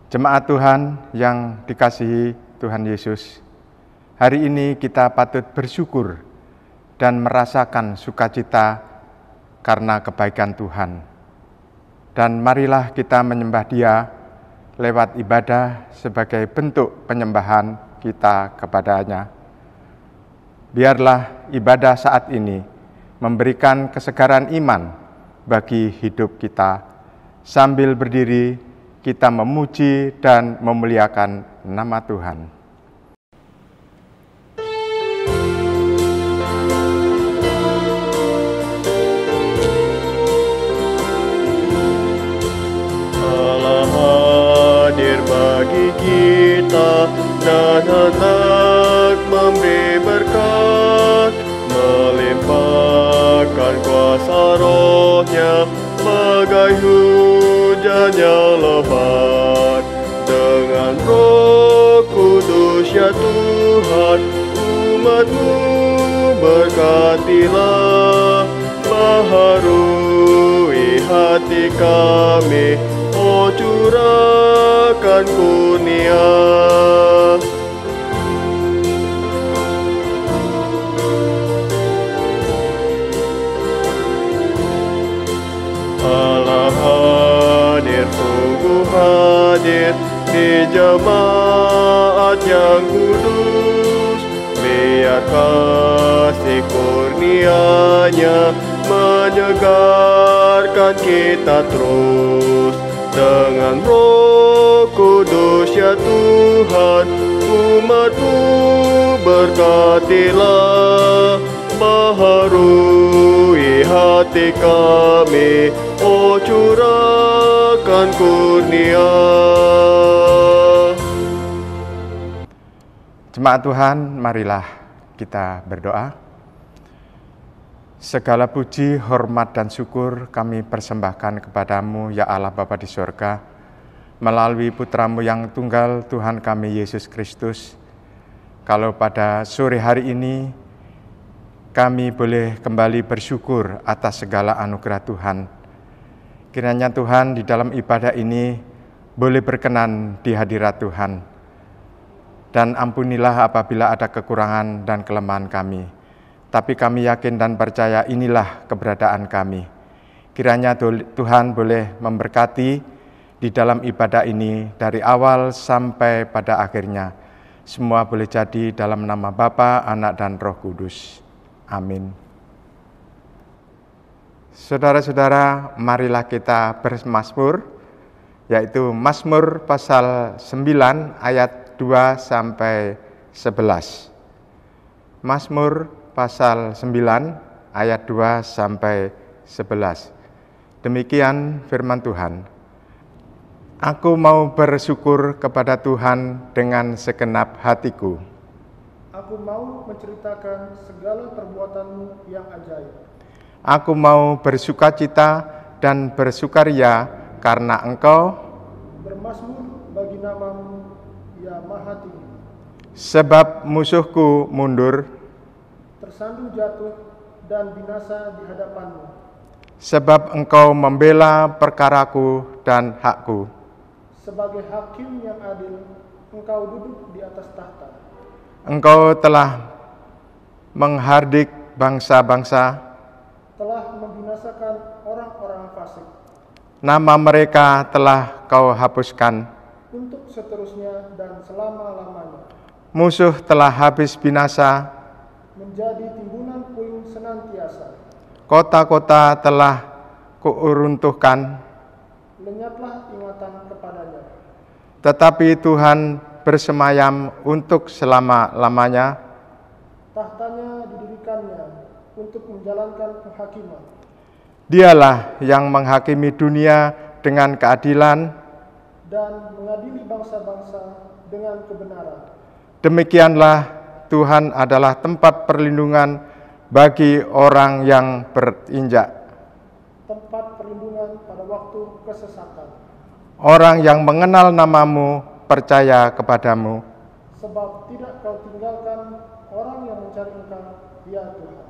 Jemaat Tuhan yang dikasihi Tuhan Yesus, hari ini kita patut bersyukur dan merasakan sukacita karena kebaikan Tuhan. Dan marilah kita menyembah Dia lewat ibadah sebagai bentuk penyembahan kita kepada-Nya. Biarlah ibadah saat ini memberikan kesegaran iman bagi hidup kita. Sambil berdiri, kita memuji dan memuliakan nama Tuhan. Allah hadir bagi kita dan hendak memberi berkat, melimpahkan kuasa Roh-Nya bagai hujan yang lebat. Dengan Roh Kudus ya Tuhan, umat-Mu berkatilah, baharui hati kami, oh curahkan kurnia. Allah hadir, sungguh hadir di jemaat yang kudus. Biar kasih kurnia-Nya menyegarkan kita terus. Dengan Roh Kudus ya Tuhan, umat-Mu berkatilah, baharui hati kami, oh curahkan kurnia. Jemaat Tuhan, marilah kita berdoa. Segala puji, hormat, dan syukur kami persembahkan kepadamu, ya Allah Bapa di sorga, melalui Putra-Mu yang tunggal, Tuhan kami Yesus Kristus. Kalau pada sore hari ini, kami boleh kembali bersyukur atas segala anugerah Tuhan. Kiranya Tuhan di dalam ibadah ini boleh berkenan di hadirat Tuhan. Dan ampunilah apabila ada kekurangan dan kelemahan kami. Tapi kami yakin dan percaya inilah keberadaan kami. Kiranya Tuhan boleh memberkati di dalam ibadah ini dari awal sampai pada akhirnya. Semua boleh jadi dalam nama Bapa, Anak, dan Roh Kudus. Amin. Saudara-saudara, marilah kita bermazmur, yaitu Mazmur pasal 9 ayat 2 sampai 11. Mazmur pasal 9 ayat 2 sampai 11. Demikian firman Tuhan. Aku mau bersyukur kepada Tuhan dengan segenap hatiku. Aku mau menceritakan segala perbuatan-Mu yang ajaib. Aku mau bersukacita dan bersukaria karena Engkau Bermazmur bagi nama-Mu, ya Maha Tinggi. Sebab musuhku mundur, Tersandung jatuh dan binasa di hadapan-Mu. sebab Engkau membela perkaraku dan hakku. Sebagai hakim yang adil, Engkau duduk di atas tahta. Engkau telah menghardik bangsa-bangsa, Telah membinasakan orang-orang fasik. nama mereka telah Kau hapuskan. Untuk seterusnya dan selama-lamanya. Musuh telah habis binasa, Menjadi timbunan puing senantiasa. kota-kota telah Kuuruntuhkan. Lenyaplah ingatan kepadanya. Tetapi Tuhan bersemayam untuk selama-lamanya. Tahtanya didirikannya untuk menjalankan penghakiman. Dialah yang menghakimi dunia dengan keadilan. Dan mengadili bangsa-bangsa dengan kebenaran. Demikianlah Tuhan adalah tempat perlindungan bagi orang yang berinjak. Tempat perlindungan pada waktu kesesatan. Orang yang mengenal nama-Mu percaya kepadamu. Sebab tidak Kau tinggalkan orang yang mencari Engkau, ya Tuhan.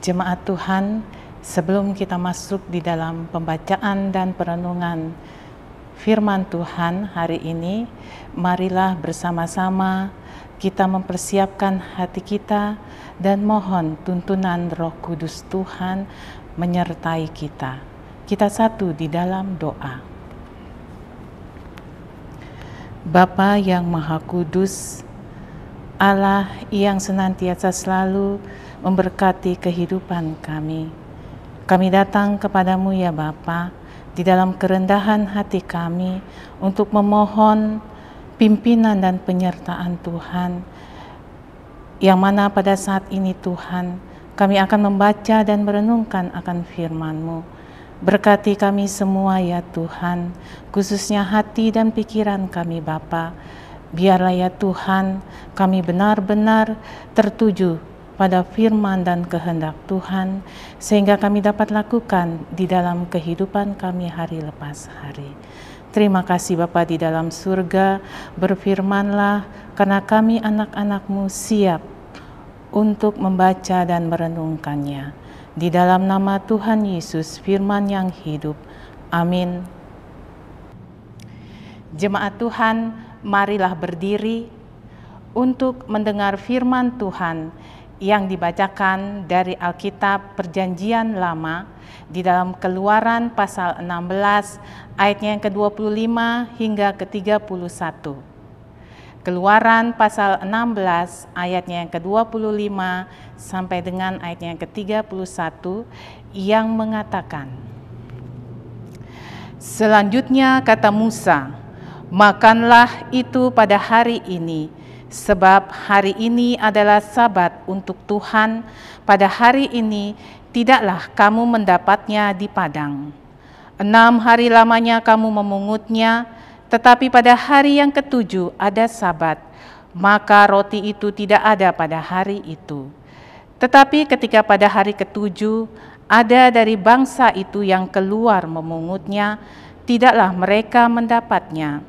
Jemaat Tuhan, sebelum kita masuk di dalam pembacaan dan perenungan firman Tuhan hari ini, marilah bersama-sama kita mempersiapkan hati kita dan mohon tuntunan Roh Kudus Tuhan menyertai kita. Kita satu di dalam doa. Bapa yang Maha Kudus, Allah yang senantiasa selalu memberkati kehidupan kami. Kami datang kepadamu ya Bapa, di dalam kerendahan hati kami untuk memohon pimpinan dan penyertaan Tuhan, yang mana pada saat ini Tuhan, kami akan membaca dan merenungkan akan firman-Mu. Berkati kami semua ya Tuhan, khususnya hati dan pikiran kami Bapa. Biarlah ya Tuhan, kami benar-benar tertuju pada firman dan kehendak Tuhan, sehingga kami dapat lakukan di dalam kehidupan kami hari lepas hari. Terima kasih Bapa di dalam surga, berfirmanlah, karena kami anak-anak-Mu siap untuk membaca dan merenungkannya. Di dalam nama Tuhan Yesus, firman yang hidup. Amin. Jemaat Tuhan, marilah berdiri untuk mendengar firman Tuhan yang dibacakan dari Alkitab Perjanjian Lama di dalam Keluaran pasal 16 ayatnya yang ke-25 hingga ke-31. Keluaran pasal 16 ayatnya yang ke-25 sampai dengan ayatnya yang ke-31 yang mengatakan, selanjutnya kata Musa, makanlah itu pada hari ini, sebab hari ini adalah Sabat untuk Tuhan. Pada hari ini tidaklah kamu mendapatnya di padang. 6 hari lamanya kamu memungutnya, tetapi pada hari yang ke-7 ada Sabat, maka roti itu tidak ada pada hari itu. Tetapi ketika pada hari ke-7 ada dari bangsa itu yang keluar memungutnya, tidaklah mereka mendapatnya.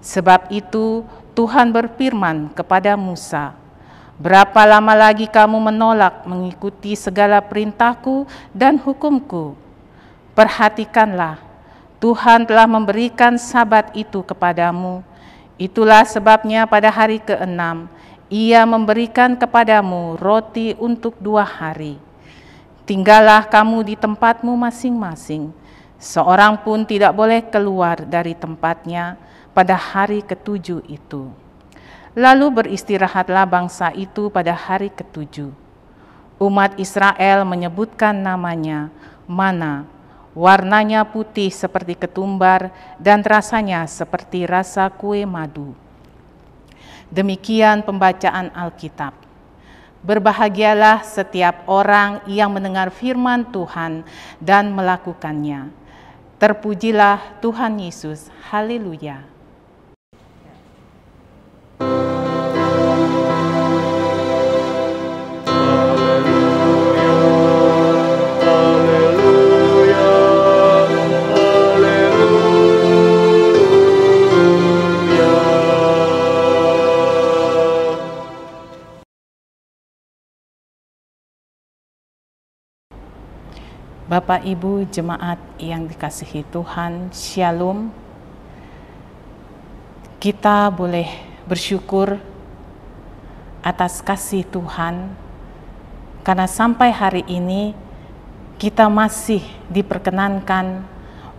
Sebab itu Tuhan berfirman kepada Musa, berapa lama lagi kamu menolak mengikuti segala perintahku dan hukumku? Perhatikanlah, Tuhan telah memberikan Sabat itu kepadamu. Itulah sebabnya pada hari ke-6, Ia memberikan kepadamu roti untuk 2 hari. Tinggallah kamu di tempatmu masing-masing. Seorang pun tidak boleh keluar dari tempatnya pada hari ke-7 itu. Lalu beristirahatlah bangsa itu pada hari ke-7. Umat Israel menyebutkan namanya Mana, warnanya putih seperti ketumbar dan rasanya seperti rasa kue madu. Demikian pembacaan Alkitab. Berbahagialah setiap orang yang mendengar firman Tuhan dan melakukannya. Terpujilah Tuhan Yesus. Haleluya. Bapak Ibu jemaat yang dikasihi Tuhan, Shalom. Kita boleh bersyukur atas kasih Tuhan karena sampai hari ini kita masih diperkenankan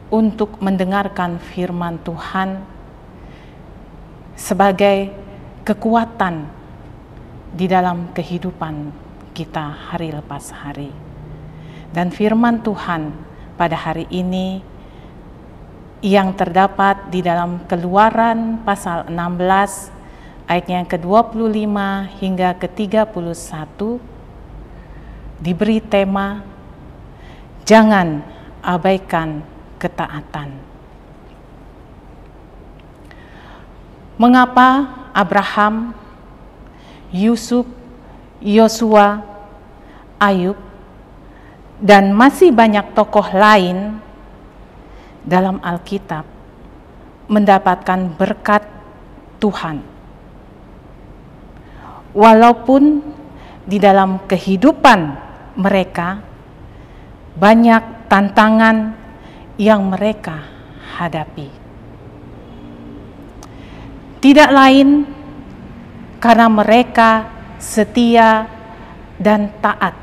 untuk mendengarkan firman Tuhan sebagai kekuatan di dalam kehidupan kita hari lepas hari. Dan firman Tuhan pada hari ini yang terdapat di dalam Keluaran pasal 16 ayatnya yang ke-25 hingga ke-31 diberi tema jangan abaikan ketaatan. Mengapa Abraham, Yusuf, Yosua, Ayub, dan masih banyak tokoh lain dalam Alkitab mendapatkan berkat Tuhan. Walaupun di dalam kehidupan mereka banyak tantangan yang mereka hadapi. Tidak lain karena mereka setia dan taat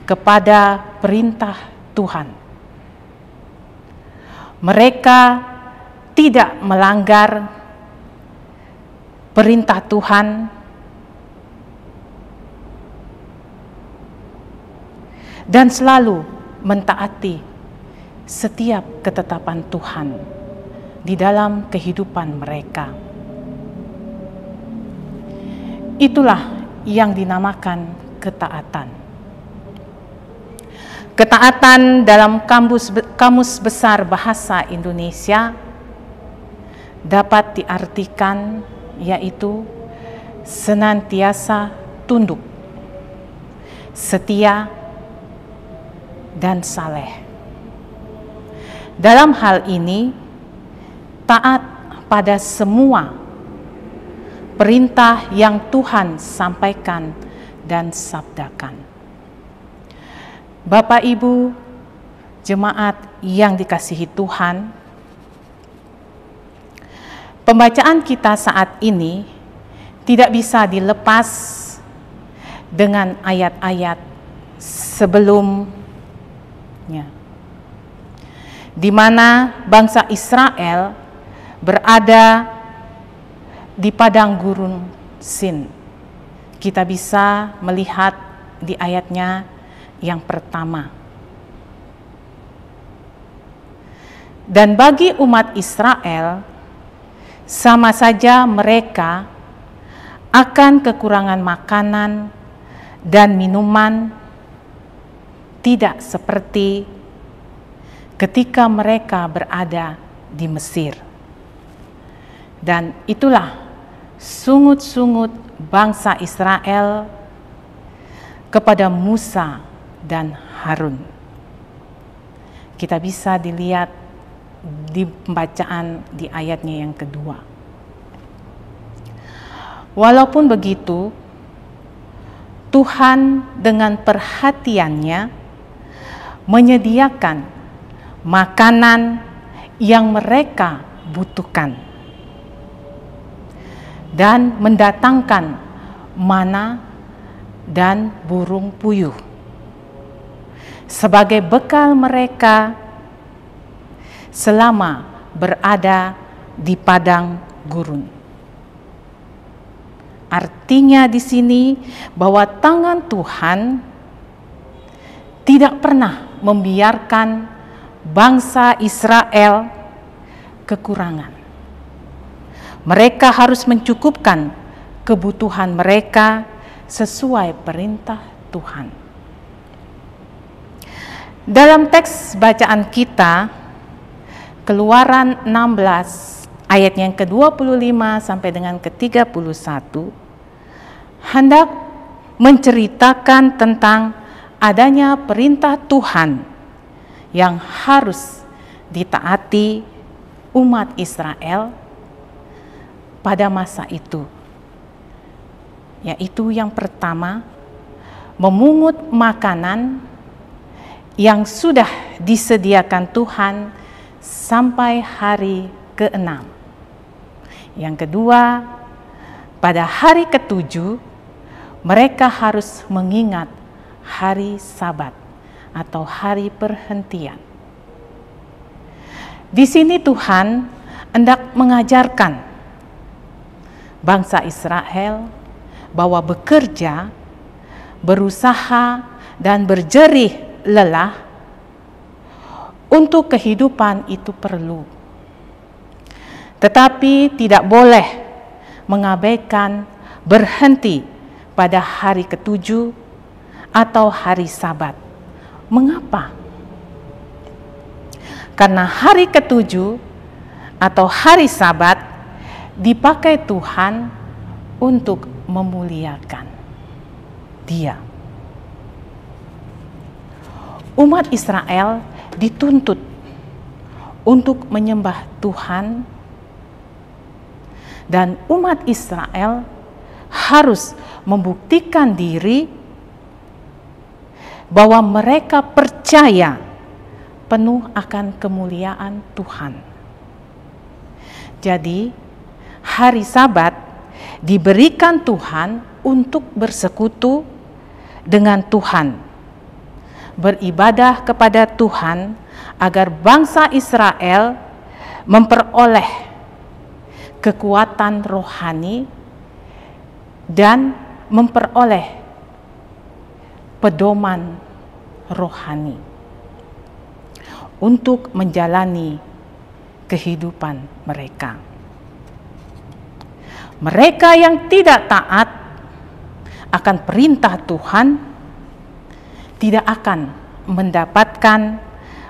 kepada perintah Tuhan. Mereka tidak melanggar perintah Tuhan dan selalu mentaati setiap ketetapan Tuhan di dalam kehidupan mereka. Itulah yang dinamakan ketaatan. Ketaatan dalam Kamus Besar Bahasa Indonesia dapat diartikan yaitu senantiasa tunduk, setia, dan saleh. Dalam hal ini, taat pada semua perintah yang Tuhan sampaikan dan sabdakan. Bapak Ibu, jemaat yang dikasihi Tuhan, pembacaan kita saat ini tidak bisa dilepas dengan ayat-ayat sebelumnya, di mana bangsa Israel berada di padang gurun Sin. Kita bisa melihat di ayatnya yang pertama. Dan bagi umat Israel, sama saja mereka akan kekurangan makanan dan minuman, tidak seperti ketika mereka berada di Mesir. Dan itulah sungut-sungut bangsa Israel kepada Musa dan Harun. Kita bisa dilihat di pembacaan di ayatnya yang kedua. Walaupun begitu, Tuhan dengan perhatiannya menyediakan makanan yang mereka butuhkan dan mendatangkan mana dan burung puyuh sebagai bekal mereka selama berada di padang gurun. Artinya di sini bahwa tangan Tuhan tidak pernah membiarkan bangsa Israel kekurangan. Mereka harus mencukupkan kebutuhan mereka sesuai perintah Tuhan. Dalam teks bacaan kita, Keluaran 16 ayat yang ke-25 sampai dengan ke-31 hendak menceritakan tentang adanya perintah Tuhan yang harus ditaati umat Israel pada masa itu, yaitu yang pertama, memungut makanan yang sudah disediakan Tuhan sampai hari ke-6. Yang kedua, pada hari ke-7 mereka harus mengingat hari Sabat atau hari perhentian. Di sini Tuhan hendak mengajarkan bangsa Israel bahwa bekerja, berusaha, dan berjerih lelah untuk kehidupan itu perlu. Tetapi tidak boleh mengabaikan berhenti pada hari ke-7 atau hari Sabat. Mengapa? Karena hari ke-7 atau hari Sabat dipakai Tuhan untuk memuliakan Dia. Umat Israel dituntut untuk menyembah Tuhan, dan umat Israel harus membuktikan diri bahwa mereka percaya penuh akan kemuliaan Tuhan. Jadi, hari Sabat diberikan Tuhan untuk bersekutu dengan Tuhan, beribadah kepada Tuhan agar bangsa Israel memperoleh kekuatan rohani dan memperoleh pedoman rohani untuk menjalani kehidupan mereka. Mereka yang tidak taat akan perintah Tuhan tidak akan mendapatkan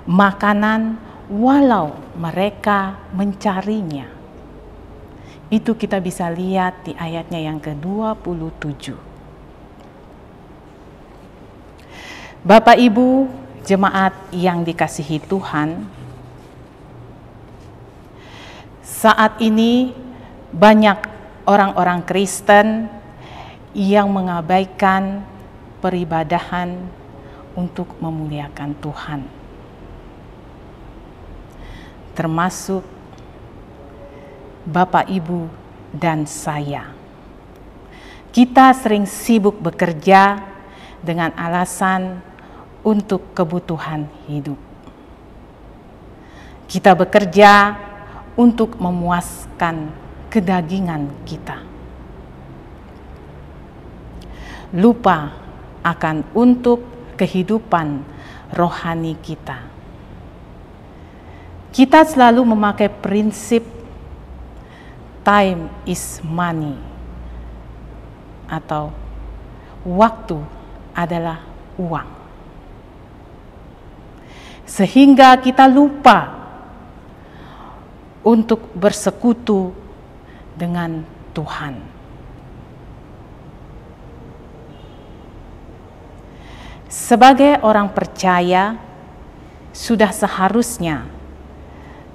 makanan walau mereka mencarinya. Itu kita bisa lihat di ayatnya yang ke-27. Bapak Ibu jemaat yang dikasihi Tuhan, saat ini banyak orang-orang Kristen yang mengabaikan peribadahan untuk memuliakan Tuhan, termasuk Bapak, Ibu, dan saya. Kita sering sibuk bekerja dengan alasan untuk kebutuhan hidup. Kita bekerja untuk memuaskan kedagingan kita. Lupa akan untuk kehidupan rohani kita. Kita selalu memakai prinsip time is money, atau waktu adalah uang. Sehingga kita lupa untuk bersekutu dengan Tuhan. Sebagai orang percaya, sudah seharusnya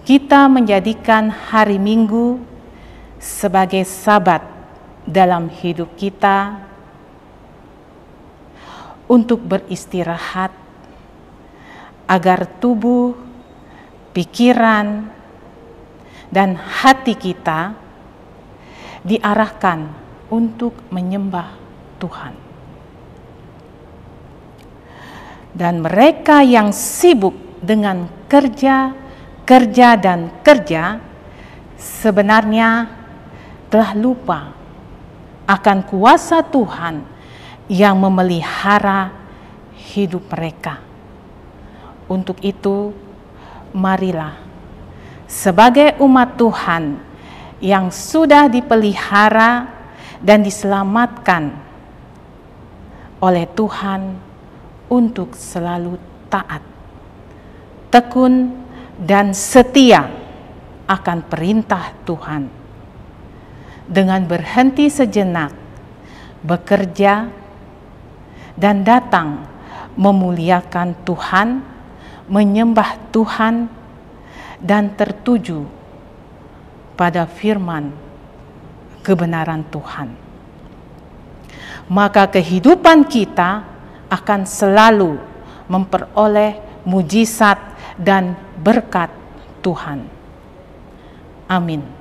kita menjadikan hari Minggu sebagai Sabat dalam hidup kita untuk beristirahat agar tubuh, pikiran, dan hati kita diarahkan untuk menyembah Tuhan. Dan mereka yang sibuk dengan kerja sebenarnya telah lupa akan kuasa Tuhan yang memelihara hidup mereka. Untuk itu, marilah sebagai umat Tuhan yang sudah dipelihara dan diselamatkan oleh Tuhan untuk selalu taat, tekun, dan setia akan perintah Tuhan, dengan berhenti sejenak bekerja dan datang memuliakan Tuhan, menyembah Tuhan, dan tertuju pada firman kebenaran Tuhan. Maka kehidupan kita akan selalu memperoleh mujizat dan berkat Tuhan. Amin.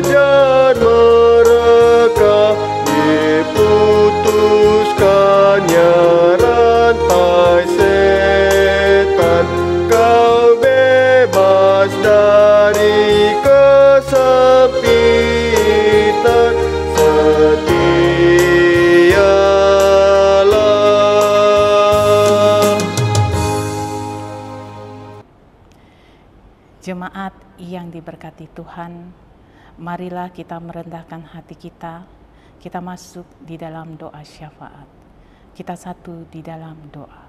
dan mereka, diputuskannya rantai setan. Kau bebas dari kesempitan, setialah. Jemaat yang diberkati Tuhan, marilah kita merendahkan hati kita masuk di dalam doa syafaat. Kita satu di dalam doa.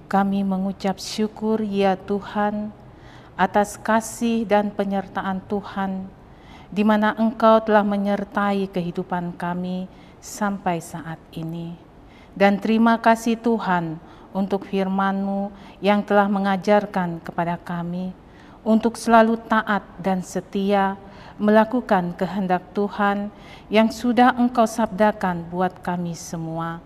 Kami mengucap syukur ya Tuhan atas kasih dan penyertaan Tuhan, di mana Engkau telah menyertai kehidupan kami sampai saat ini. Dan terima kasih Tuhan untuk firman-Mu yang telah mengajarkan kepada kami untuk selalu taat dan setia melakukan kehendak Tuhan yang sudah Engkau sabdakan buat kami semua.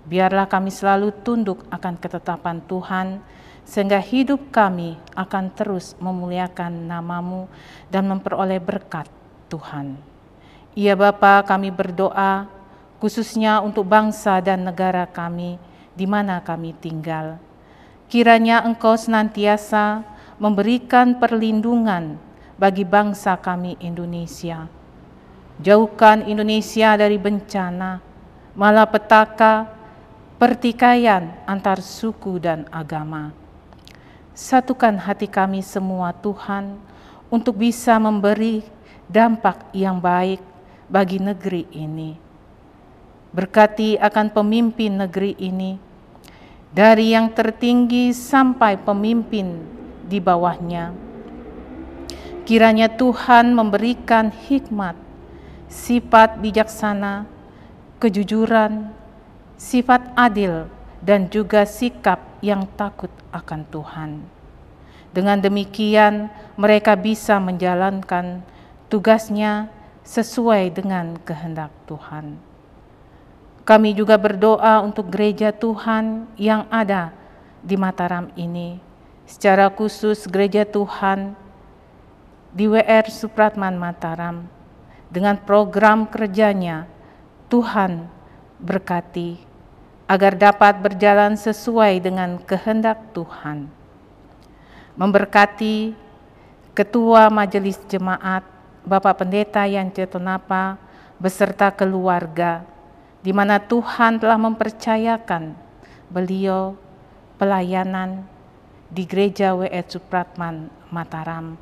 Biarlah kami selalu tunduk akan ketetapan Tuhan, sehingga hidup kami akan terus memuliakan nama-Mu dan memperoleh berkat Tuhan. Ya Bapa, kami berdoa khususnya untuk bangsa dan negara kami di mana kami tinggal. Kiranya Engkau senantiasa memberikan perlindungan bagi bangsa kami Indonesia. Jauhkan Indonesia dari bencana, malapetaka, pertikaian antar suku dan agama. Satukan hati kami semua Tuhan untuk bisa memberi dampak yang baik bagi negeri ini. Berkati akan pemimpin negeri ini, dari yang tertinggi sampai pemimpin di bawahnya. Kiranya Tuhan memberikan hikmat, sifat bijaksana, kejujuran, sifat adil, dan juga sikap yang takut akan Tuhan. Dengan demikian, mereka bisa menjalankan tugasnya sesuai dengan kehendak Tuhan. Kami juga berdoa untuk gereja Tuhan yang ada di Mataram ini, secara khusus gereja Tuhan di WR Supratman Mataram. Dengan program kerjanya, Tuhan berkati agar dapat berjalan sesuai dengan kehendak Tuhan. Memberkati Ketua Majelis Jemaat, Bapak Pendeta Yance Tonapa, beserta keluarga, di mana Tuhan telah mempercayakan beliau pelayanan di Gereja WR Supratman Mataram,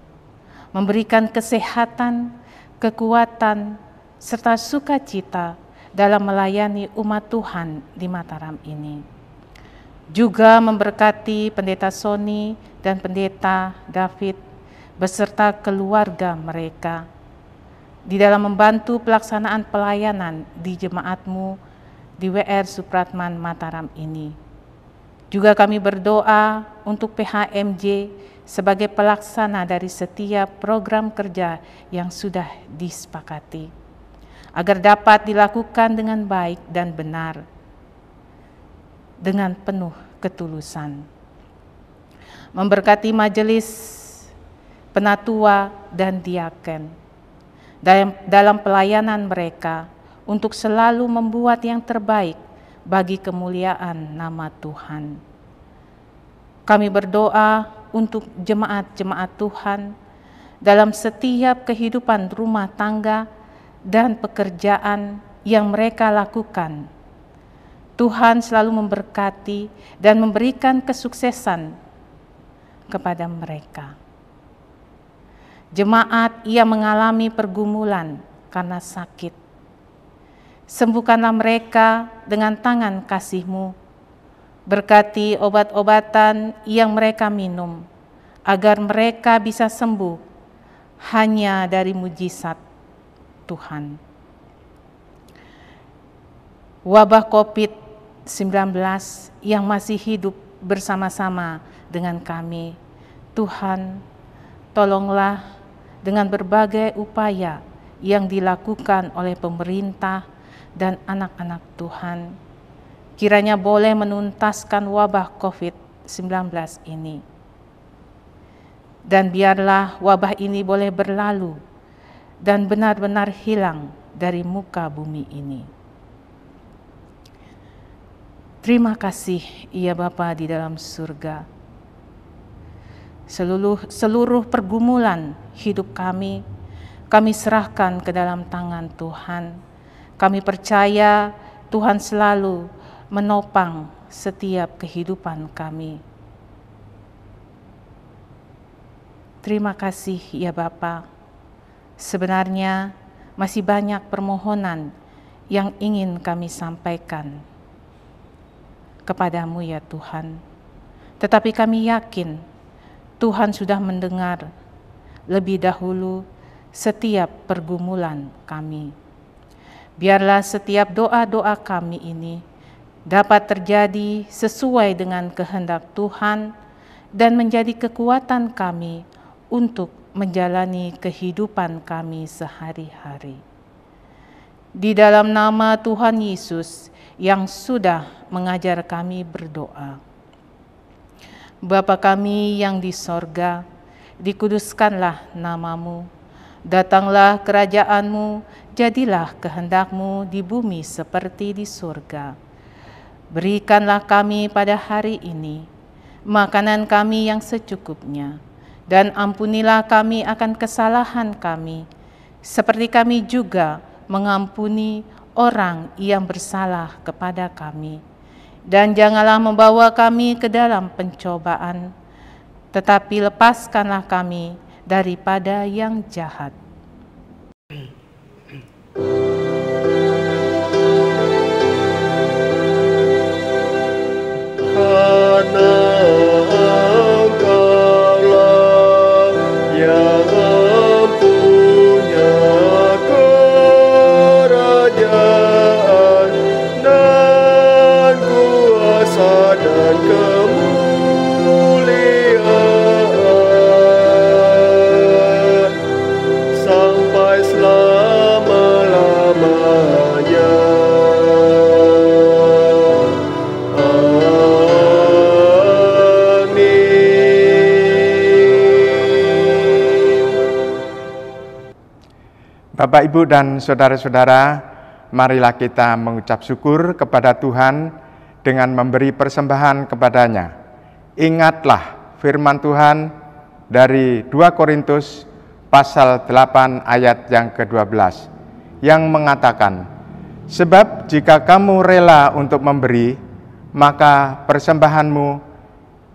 memberikan kesehatan, kekuatan, serta sukacita dalam melayani umat Tuhan di Mataram ini. Juga memberkati Pendeta Sony dan Pendeta David beserta keluarga mereka di dalam membantu pelaksanaan pelayanan di jemaat-Mu di WR Supratman Mataram ini. Juga kami berdoa untuk PHMJ sebagai pelaksana dari setiap program kerja yang sudah disepakati, agar dapat dilakukan dengan baik dan benar, dengan penuh ketulusan. Memberkati majelis penatua dan diaken dalam pelayanan mereka untuk selalu membuat yang terbaik bagi kemuliaan nama Tuhan. Kami berdoa untuk jemaat-jemaat Tuhan dalam setiap kehidupan rumah tangga dan pekerjaan yang mereka lakukan. Tuhan selalu memberkati dan memberikan kesuksesan kepada mereka. Jemaat yang mengalami pergumulan karena sakit, sembuhkanlah mereka dengan tangan kasih-Mu. Berkati obat-obatan yang mereka minum, agar mereka bisa sembuh hanya dari mujizat Tuhan. Wabah COVID-19 yang masih hidup bersama-sama dengan kami, Tuhan, tolonglah dengan berbagai upaya yang dilakukan oleh pemerintah dan anak-anak Tuhan, kiranya boleh menuntaskan wabah COVID-19 ini. dan biarlah wabah ini boleh berlalu dan benar-benar hilang dari muka bumi ini. Terima kasih ya Bapa di dalam surga. Seluruh pergumulan hidup kami serahkan ke dalam tangan Tuhan. Kami percaya Tuhan selalu menopang setiap kehidupan kami. Terima kasih ya Bapa. Sebenarnya masih banyak permohonan yang ingin kami sampaikan kepadamu ya Tuhan. Tetapi kami yakin Tuhan sudah mendengar lebih dahulu setiap pergumulan kami. Biarlah setiap doa-doa kami ini dapat terjadi sesuai dengan kehendak Tuhan dan menjadi kekuatan kami untuk menjalani kehidupan kami sehari-hari. Di dalam nama Tuhan Yesus yang sudah mengajar kami berdoa. Bapa kami yang di sorga, dikuduskanlah namamu. Datanglah kerajaanmu, jadilah kehendakmu di bumi seperti di surga. Berikanlah kami pada hari ini makanan kami yang secukupnya, dan ampunilah kami akan kesalahan kami, seperti kami juga mengampuni orang yang bersalah kepada kami. Dan janganlah membawa kami ke dalam pencobaan, tetapi lepaskanlah kami daripada yang jahat. Karena Engkaulah yang mempunyai kerajaan dan kuasa dan kemuliaan sampai selama-lamanya. Bapak, Ibu, dan saudara-saudara, marilah kita mengucap syukur kepada Tuhan dengan memberi persembahan kepadanya. Ingatlah firman Tuhan dari 2 Korintus pasal 8 ayat yang ke-12 yang mengatakan, sebab jika kamu rela untuk memberi, maka persembahanmu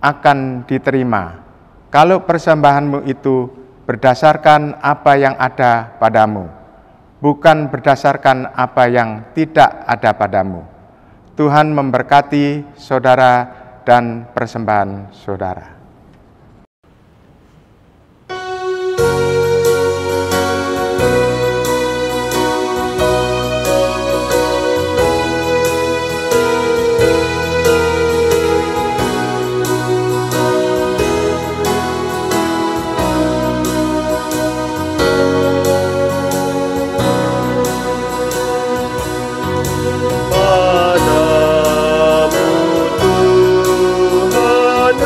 akan diterima. Kalau persembahanmu itu berdasarkan apa yang ada padamu, bukan berdasarkan apa yang tidak ada padamu. Tuhan memberkati saudara dan persembahan saudara. Padamu Tuhan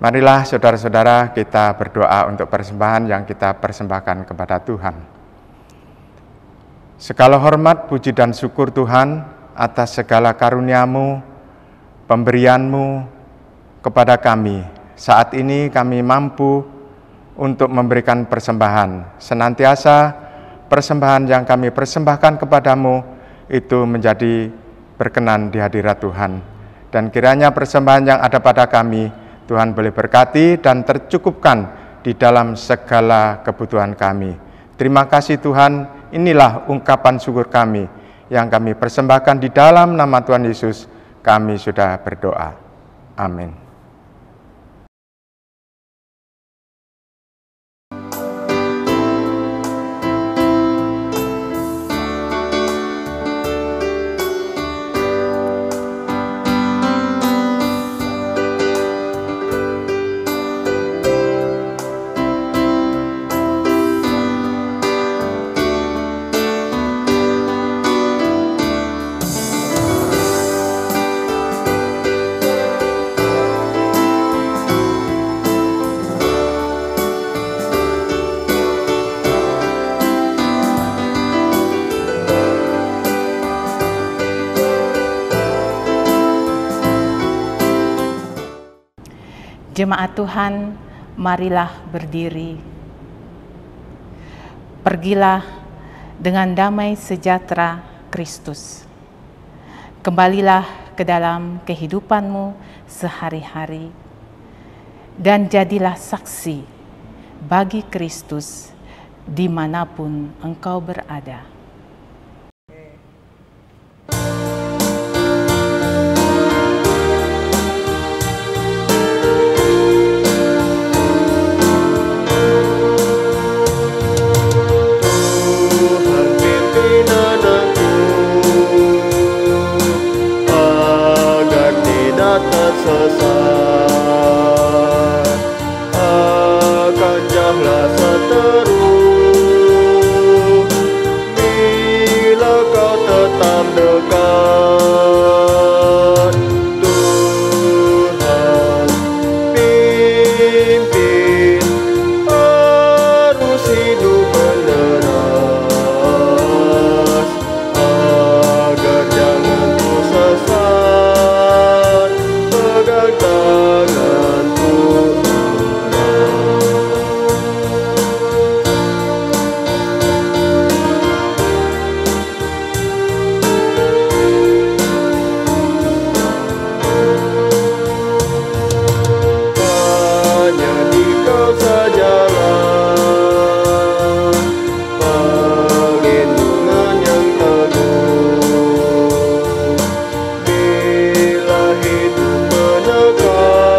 Marilah saudara-saudara kita berdoa untuk persembahan yang kita persembahkan kepada Tuhan. Segala hormat, puji dan syukur Tuhan atas segala karunia-Mu, pemberian-Mu kepada kami. Saat ini kami mampu untuk memberikan persembahan. Senantiasa persembahan yang kami persembahkan kepadamu itu menjadi berkenan di hadirat Tuhan. Dan kiranya persembahan yang ada pada kami, Tuhan boleh berkati dan tercukupkan di dalam segala kebutuhan kami. Terima kasih Tuhan, inilah ungkapan syukur kami yang kami persembahkan di dalam nama Tuhan Yesus. Kami sudah berdoa. Amin. Jemaat Tuhan, marilah berdiri. Pergilah dengan damai sejahtera Kristus. Kembalilah ke dalam kehidupanmu sehari-hari dan jadilah saksi bagi Kristus dimanapun engkau berada. Sesat akan jahlah seteru bila kau tetap dekat. Tuhan pimpin arus hidup meneras agar jangan ku sesat. Pegang tanganku erat. Hanya di Kau sajalah perlindungan yang teguh. Bila hidup menekan,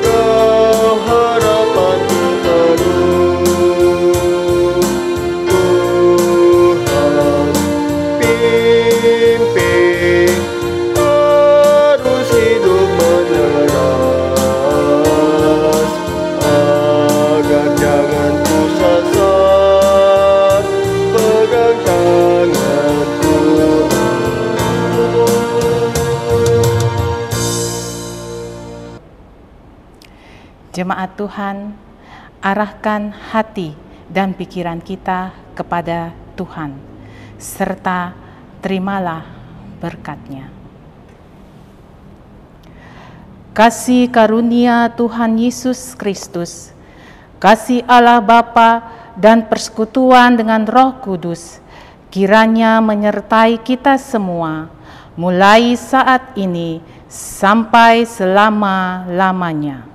Kau harapanku teduh. Tuhan pimpin arus hidup meneras agar jangan ku sesat. Pegang tanganku Jemaat Tuhan, arahkan hati dan pikiran kita kepada Tuhan, serta terimalah berkat-Nya. Kasih karunia Tuhan Yesus Kristus, kasih Allah Bapa dan persekutuan dengan Roh Kudus, kiranya menyertai kita semua, mulai saat ini sampai selama-lamanya.